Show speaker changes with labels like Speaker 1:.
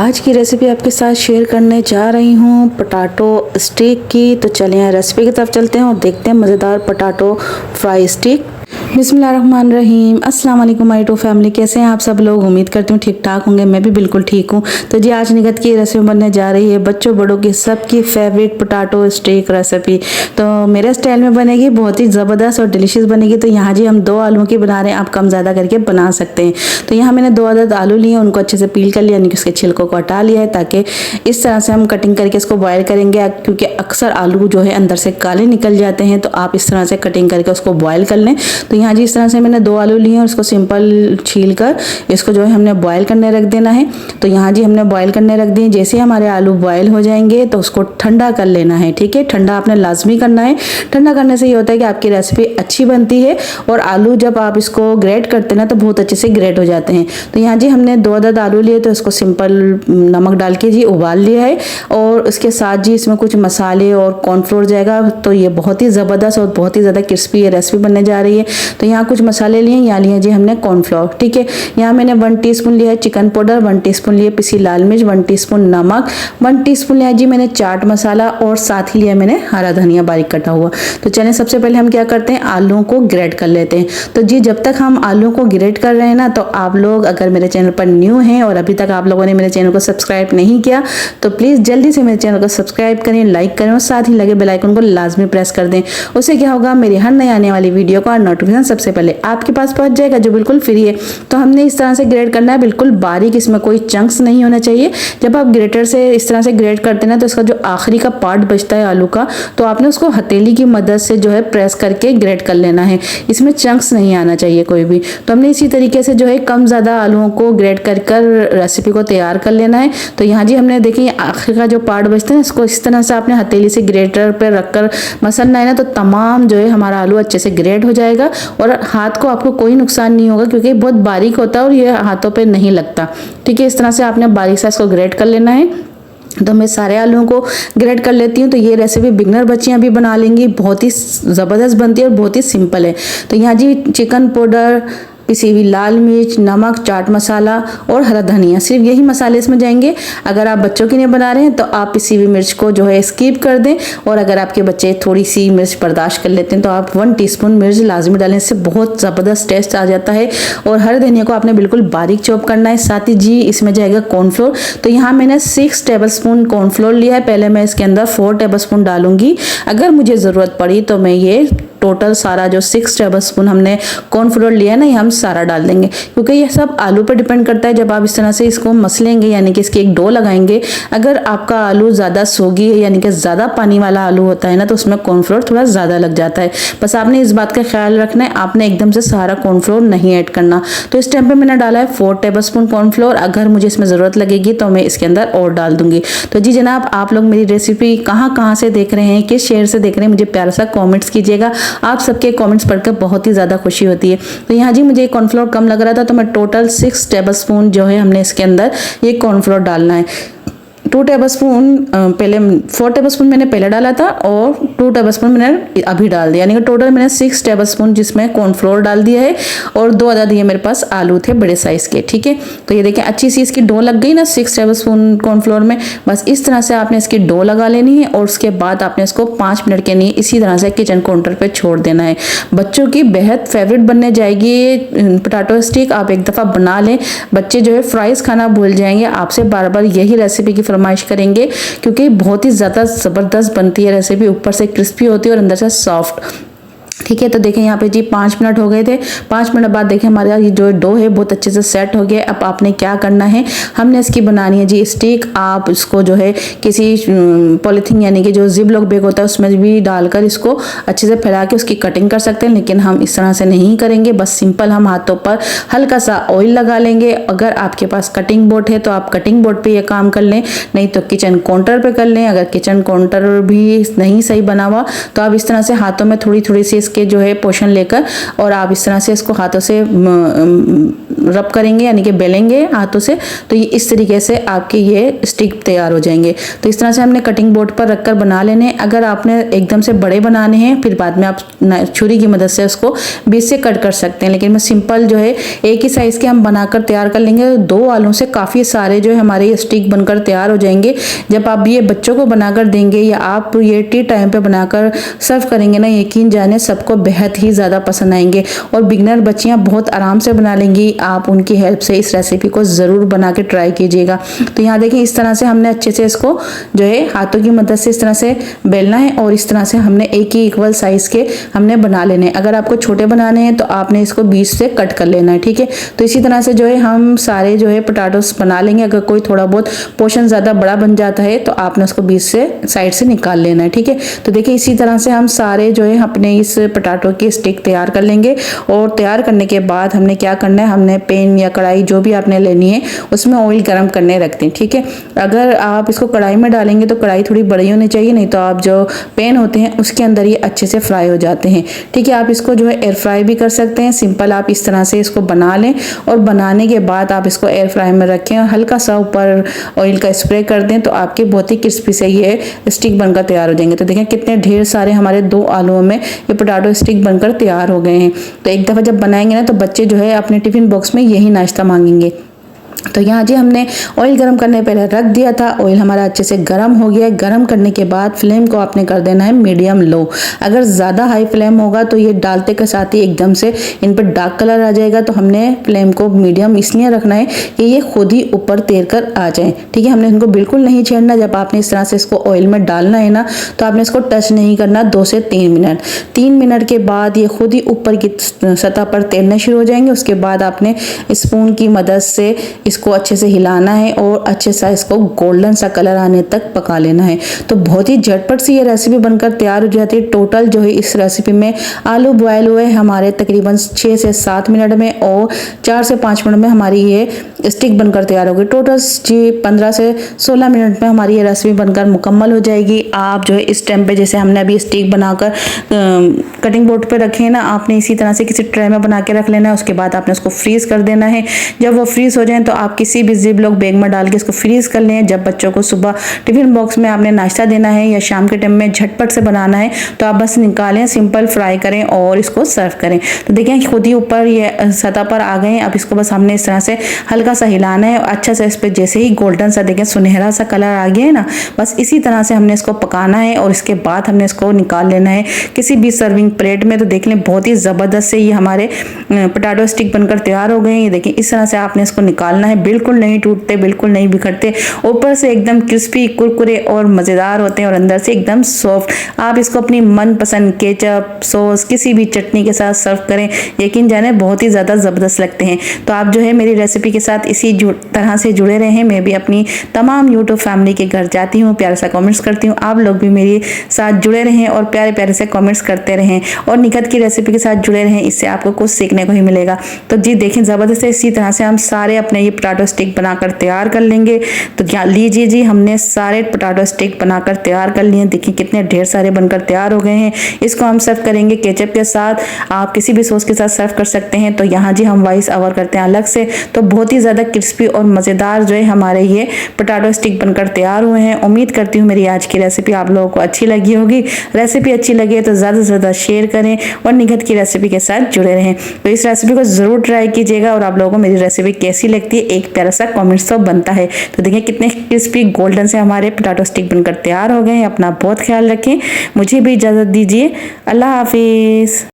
Speaker 1: आज की रेसिपी आपके साथ शेयर करने जा रही हूँ पोटैटो स्टिक की। तो चलिए रेसिपी की तरफ चलते हैं और देखते हैं मज़ेदार पोटैटो फ्राई स्टिक। बिस्मिल्लाहिर्रहमानिर्रहीम। अस्सलाम वालेकुम माय टू फैमिली, कैसे हैं आप सब लोग। उम्मीद करती हूँ ठीक ठाक होंगे, मैं भी बिल्कुल ठीक हूँ। तो जी आज निगत की रेसिपी बनने जा रही है बच्चों बड़ों की सबकी फेवरेट पोटैटो स्टिक रेसिपी। तो मेरे स्टाइल में बनेगी, बहुत ही ज़बरदस्त और डिलीशियस बनेगी। तो यहाँ जी हम 2 आलू की बना रहे हैं, आप कम ज़्यादा करके बना सकते हैं। तो यहाँ मैंने 2 अदद आलू लिए, उनको अच्छे से पील कर लिया, यानी कि उसके छिलकों को हटा लिया है, ताकि इस तरह से हम कटिंग करके इसको बॉयल करेंगे। क्योंकि अक्सर आलू जो है अंदर से काले निकल जाते हैं, तो आप इस तरह से कटिंग करके उसको बॉयल कर लें। तो यहाँ जी इस तरह से मैंने 2 आलू लिए हैं और इसको सिंपल छील कर इसको जो है हमने बॉयल करने रख देना है। तो यहाँ जी हमने बॉयल करने रख दिए। जैसे ही हमारे आलू बॉयल हो जाएंगे तो उसको ठंडा कर लेना है, ठीक है। ठंडा आपने लाजमी करना है। ठंडा करने से ये होता है कि आपकी रेसिपी अच्छी बनती है और आलू जब आप इसको ग्रेट करते हैं ना तो बहुत अच्छे से ग्रेट हो जाते हैं। तो यहाँ जी हमने 2 अदद आलू लिए, तो इसको सिंपल नमक डाल के जी उबाल लिया है। और उसके साथ जी इसमें कुछ मसाले और कॉर्नफ्लोर जाएगा। तो ये बहुत ही ज़बरदस्त और बहुत ही ज़्यादा क्रिस्पी ये रेसिपी बनने जा रही है। तो यहाँ कुछ मसाले लिए, यहाँ लिए जी हमने कॉर्नफ्लोर, ठीक है। यहाँ मैंने 1 टीस्पून लिया है चिकन पाउडर, 1 टीस्पून लिए पिसी लाल मिर्च, 1 टीस्पून नमक, 1 टीस्पून लिया जी मैंने चाट मसाला और साथ ही लिया मैंने हरा धनिया बारीक कटा हुआ। तो चलिए सबसे पहले हम क्या करते हैं, आलूओं को ग्रेट कर लेते हैं। तो जी जब तक हम आलू को ग्रेट कर रहे हैं ना, तो आप लोग अगर मेरे चैनल पर न्यू हैं और अभी तक आप लोगों ने मेरे चैनल को सब्सक्राइब नहीं किया तो प्लीज़ जल्दी से मेरे चैनल को सब्सक्राइब करें, लाइक करें और साथ ही लगे बेल आइकन को लाजमी प्रेस कर दें। उससे क्या होगा, मेरी हर नई आने वाली वीडियो का नोटिफिकेशन सबसे पहले आपके पास पहुंच जाएगा, जो बिल्कुल फ्री है। तो हमने इस तरह से ग्रेट करना है, बिल्कुल बारीक, इसमें कोई चंक्स नहीं होना चाहिए। जब आप ग्रेटर से इस तरह से ग्रेट करते हैं ना, तो इसका जो आखिरी का पार्ट बचता है आलू का, तो आपने उसको हथेली की मदद से जो है प्रेस करके ग्रेट कर लेना है। इसमें चंक्स नहीं आना चाहिए कोई भी। तो हमने इसी तरीके से जो है कम ज़्यादा आलूओं को ग्रेट कर रेसिपी को तैयार कर लेना है। तो यहाँ जी हमने देखिए आखिर का जो पार्ट बचता है, इसको इस तरह से आपने हथेली से ग्रेटर पर रखकर मसलना है ना, तो तमाम जो है हमारा आलू अच्छे से ग्रेट हो जाएगा और हाथ को आपको कोई नुकसान नहीं होगा, क्योंकि बहुत बारीक होता है और ये हाथों पे नहीं लगता, ठीक है। इस तरह से आपने बारीक सा इसको ग्रेट कर लेना है। तो मैं सारे आलूओं को ग्रेट कर लेती हूँ। तो ये रेसिपी बिगनर बच्चियाँ भी बना लेंगी, बहुत ही ज़बरदस्त बनती है और बहुत ही सिंपल है। तो यहाँ जी चिकन पाउडर, पिसी हुई लाल मिर्च, नमक, चाट मसाला और हरा धनिया, सिर्फ यही मसाले इसमें जाएंगे। अगर आप बच्चों के लिए बना रहे हैं तो आप पिसी हुई मिर्च को जो है स्किप कर दें, और अगर आपके बच्चे थोड़ी सी मिर्च बर्दाश्त कर लेते हैं तो आप 1 टीस्पून मिर्च लाजमी डालें, इससे बहुत ज़बरदस्त टेस्ट आ जाता है। और हरे धनिया को आपने बिल्कुल बारीक चॉप करना है। साथ ही जी इसमें जाएगा कॉर्नफ्लोर। तो यहाँ मैंने 6 टेबलस्पून कॉर्नफ्लोर लिया है। पहले मैं इसके अंदर 4 टेबलस्पून डालूंगी, अगर मुझे ज़रूरत पड़ी तो मैं ये टोटल सारा जो 6 टेबलस्पून हमने कॉर्नफ्लोर लिया है ना, ये हम सारा डाल देंगे, क्योंकि ये सब आलू पर डिपेंड करता है। जब आप इस तरह से इसको मसलेंगे, यानी कि इसकी एक डो लगाएंगे, अगर आपका आलू ज़्यादा सोगी है, यानी कि ज़्यादा पानी वाला आलू होता है ना, तो उसमें कॉर्नफ्लोर थोड़ा ज़्यादा लग जाता है। बस आपने इस बात का ख्याल रखना है, आपने एकदम से सारा कॉर्नफ्लोर नहीं ऐड करना। तो इस टाइम पे मैंने डाला है 4 टेबलस्पून कॉर्नफ्लोर। अगर मुझे इसमें ज़रूरत लगेगी तो मैं इसके अंदर और डाल दूंगी। तो जी जनाब, आप लोग मेरी रेसिपी कहाँ से देख रहे हैं, किस शहर से देख रहे हैं, मुझे प्यारा सा कॉमेंट्स कीजिएगा। आप सबके कमेंट्स पढ़कर बहुत ही ज़्यादा खुशी होती है। तो यहाँ जी मुझे कॉर्नफ्लोर कम लग रहा था, तो मैं टोटल 6 टेबलस्पून जो है हमने इसके अंदर ये कॉर्नफ्लोर डालना है। 2 टेबलस्पून पहले, 4 टेबलस्पून मैंने पहले डाला था और 2 टेबलस्पून मैंने अभी डाल दिया, यानी कि टोटल मैंने 6 टेबलस्पून जिसमें कॉर्नफ्लोर डाल दिया है। और 2 अदद ये मेरे पास आलू थे बड़े साइज़ के, ठीक है। तो ये देखें अच्छी सी इसकी डो लग गई ना 6 टेबलस्पून कॉर्नफ्लोर में। बस इस तरह से आपने इसकी डो लगा लेनी है और उसके बाद आपने इसको 5 मिनट के लिए इसी तरह से किचन काउंटर पर छोड़ देना है। बच्चों की बेहद फेवरेट बनने जाएगी पोटैटो स्टिक। आप एक दफ़ा बना लें, बच्चे जो है फ्राइज़ खाना भूल जाएंगे, आपसे बार बार यही रेसिपी की फरमाइश करेंगे, क्योंकि बहुत ही ज़्यादा ज़बरदस्त बनती है रेसिपी। ऊपर से क्रिस्पी होती है और अंदर से सॉफ्ट, ठीक है। तो देखें यहाँ पे जी 5 मिनट हो गए थे। 5 मिनट बाद देखें हमारा ये जो डो है बहुत अच्छे से सेट हो गया। अब आपने क्या करना है, हमने इसकी बनानी है जी स्टिक। आप इसको जो है किसी पॉलीथीन, यानी कि जो जिप लॉक बैग होता है, उसमें भी डालकर इसको अच्छे से फैला के उसकी कटिंग कर सकते हैं, लेकिन हम इस तरह से नहीं करेंगे। बस सिंपल हम हाथों पर हल्का सा ऑयल लगा लेंगे। अगर आपके पास कटिंग बोर्ड है तो आप कटिंग बोर्ड पे ये काम कर लें, नहीं तो किचन काउंटर पे कर लें। अगर किचन काउंटर भी नहीं सही बना हुआ तो आप इस तरह से हाथों में थोड़ी थोड़ी सी इसके जो है पोर्शन लेकर और आप इस तरह से इसको हाथों से रब करेंगे यानी कि बेलेंगे हाथों से, तो ये इस तरीके से आपके ये स्टिक तैयार हो जाएंगे। तो इस तरह से हमने कटिंग बोर्ड पर रखकर बना लेने। अगर आपने एकदम से बड़े बनाने हैं फिर बाद में आप छुरी की मदद से उसको बीच से कट कर सकते हैं, लेकिन मैं सिंपल जो है एक ही साइज के हम बनाकर तैयार कर लेंगे। 2 आलू से काफ़ी सारे जो है हमारे ये स्टिक बनकर तैयार हो जाएंगे। जब आप ये बच्चों को बनाकर देंगे या आप ये टी टाइम पे बनाकर सर्व करेंगे ना, यकीन जाने सबको बेहद ही ज़्यादा पसंद आएंगे और बिगनर बच्चियाँ बहुत आराम से बना लेंगी। आप उनकी हेल्प से इस रेसिपी को ज़रूर बना के ट्राई कीजिएगा। तो यहाँ देखिए इस तरह से हमने अच्छे से इसको जो है हाथों की मदद से इस तरह से बेलना है और इस तरह से हमने एक ही इक्वल साइज के हमने बना लेने। अगर आपको छोटे बनाने हैं तो आपने इसको बीच से कट कर लेना है, ठीक है। तो इसी तरह से जो है हम सारे जो है पोटैटोस बना लेंगे। अगर कोई थोड़ा बहुत पोर्शन ज़्यादा बड़ा बन जाता है तो आपने उसको बीच से साइड से निकाल लेना है, ठीक है। तो देखिए इसी तरह से हम सारे जो है अपने इस पोटैटो की स्टिक तैयार कर लेंगे और तैयार करने के बाद हमने क्या करना है, हमने पैन या कढ़ाई जो भी आपने लेनी है उसमें ऑयल गर्म करने रख दें, ठीक है। अगर आप इसको कढ़ाई में डालेंगे तो कढ़ाई थोड़ी बड़ी होनी चाहिए, नहीं तो आप जो पैन होते हैं उसके अंदर ये अच्छे से फ्राई हो जाते हैं, ठीक है। आप इसको जो है एयर फ्राई भी कर सकते हैं। सिंपल आप इस तरह से इसको बना लें और बनाने के बाद आप इसको एयर फ्राई में रखें और हल्का सा ऊपर ऑयल का स्प्रे कर दें तो आपके बहुत ही क्रिस्पी से ये स्टिक बनकर तैयार हो जाएंगे। तो देखें कितने ढेर सारे हमारे 2 आलूओं में ये पोटैटो स्टिक बनकर तैयार हो गए हैं। तो एक दफ़ा जब बनाएंगे ना तो बच्चे जो है अपने टिफिन बॉक्स में यही नाश्ता मांगेंगे। तो यहाँ जी हमने ऑयल गरम करने पहले रख दिया था। ऑयल हमारा अच्छे से गरम हो गया है। गरम करने के बाद फ्लेम को आपने कर देना है मीडियम लो। अगर ज़्यादा हाई फ्लेम होगा तो ये डालते के साथ ही एकदम से इन पर डार्क कलर आ जाएगा। तो हमने फ्लेम को मीडियम इसलिए रखना है कि ये खुद ही ऊपर तैर कर आ जाए, ठीक है। हमने इनको बिल्कुल नहीं छेड़ना। जब आपने इस तरह से इसको ऑयल में डालना है ना तो आपने इसको टच नहीं करना 2 से 3 मिनट। 3 मिनट के बाद ये खुद ही ऊपर की सतह पर तैरना शुरू हो जाएंगे। उसके बाद आपने स्पून की मदद से इसको अच्छे से हिलाना है और अच्छे से इसको गोल्डन सा कलर आने तक पका लेना है। तो बहुत ही झटपट से ये रेसिपी बनकर तैयार हो जाती है। टोटल जो है इस रेसिपी में आलू बॉयल हुए हमारे तकरीबन 6 से 7 मिनट में और 4 से 5 मिनट में हमारी ये स्टिक बनकर तैयार होगी। टोटल जी 15 से 16 मिनट में हमारी ये रेसिपी बनकर मुकम्मल हो जाएगी। आप जो है इस टाइम पे जैसे हमने अभी स्टिक बनाकर कटिंग बोर्ड पे रखे हैं ना, आपने इसी तरह से किसी ट्रे में बना के रख लेना है। उसके बाद आपने उसको फ्रीज कर देना है। जब वो फ्रीज हो जाए तो आप किसी भी जिप लॉक बैग में डाल के इसको फ्रीज कर लें। जब बच्चों को सुबह टिफिन बॉक्स में आपने नाश्ता देना है या शाम के टाइम में झटपट से बनाना है तो आप बस निकालें, सिंपल फ्राई करें और इसको सर्व करें। तो देखें खुद ही ऊपर ये सतह पर आ गए हैं। अब इसको बस हमने इस तरह से हल्का सा हिलाना है और अच्छा सा इस पर जैसे ही गोल्डन सा देखें सुनहरा सा कलर आ गया है ना, बस इसी तरह से हमने इसको पकाना है और इसके बाद हमने इसको निकाल लेना है किसी भी सर्विंग प्लेट में। तो देख लें बहुत ही ज़बरदस्त से ये हमारे पोटैटो स्टिक बनकर तैयार हो गए हैं। ये देखिए इस तरह से आपने इसको निकालना है। बिल्कुल नहीं टूटते, बिल्कुल नहीं बिखरते, ऊपर से एकदम क्रिस्पी कुरकुरे और मज़ेदार होते हैं और अंदर से एकदम सॉफ्ट। आप इसको अपनी मनपसंद केचप सॉस किसी भी चटनी के साथ सर्व करें, यकीन जाने बहुत ही ज़्यादा ज़बरदस्त लगते हैं। तो आप जो है मेरी रेसिपी के साथ इसी तरह से जुड़े रहें। मैं भी अपनी तमाम यूट्यूब फैमिली के घर जाती हूँ, प्यार सा कमेंट्स करती हूँ। आप लोग भी मेरे साथ जुड़े रहें और प्यारे प्यारे से कमेंट्स करते रहें और निखत की रेसिपी के साथ जुड़े रहें। इससे आपको कुछ सीखने को ही मिलेगा। तो जी देखें ज़बरदस्त है। इसी तरह से हम सारे अपने ये पोटैटो स्टिक बनाकर तैयार कर लेंगे। तो क्या लीजिए जी, हमने सारे पोटैटो स्टिक बनाकर तैयार कर लिए। देखिए कितने ढेर सारे बनकर तैयार हो गए हैं। इसको हम सर्व करेंगे केचप के साथ, आप किसी भी सॉस के साथ सर्व कर सकते हैं। तो यहाँ जी हम वाइस ओवर करते हैं अलग से। तो बहुत ही ज़्यादा क्रिस्पी और मज़ेदार जो है हमारे ये पोटैटो स्टिक बनकर तैयार हुए हैं। उम्मीद करती हूँ मेरी आज की रेसिपी आप लोगों को अच्छी लगी होगी। रेसिपी अच्छी लगे तो ज़्यादा से ज़्यादा शेयर करें और निखत की रेसिपी के साथ जुड़े रहें। तो इस रेसिपी को ज़रूर ट्राई कीजिएगा और आप लोगों को मेरी रेसिपी कैसी लगती है एक प्यारा सा कमेंट्स तो बनता है। तो देखिए कितने क्रिस्पी गोल्डन से हमारे पोटैटो स्टिक बनकर तैयार हो गए हैं। अपना बहुत ख्याल रखें। मुझे भी इजाज़त दीजिए। अल्लाह हाफिज़।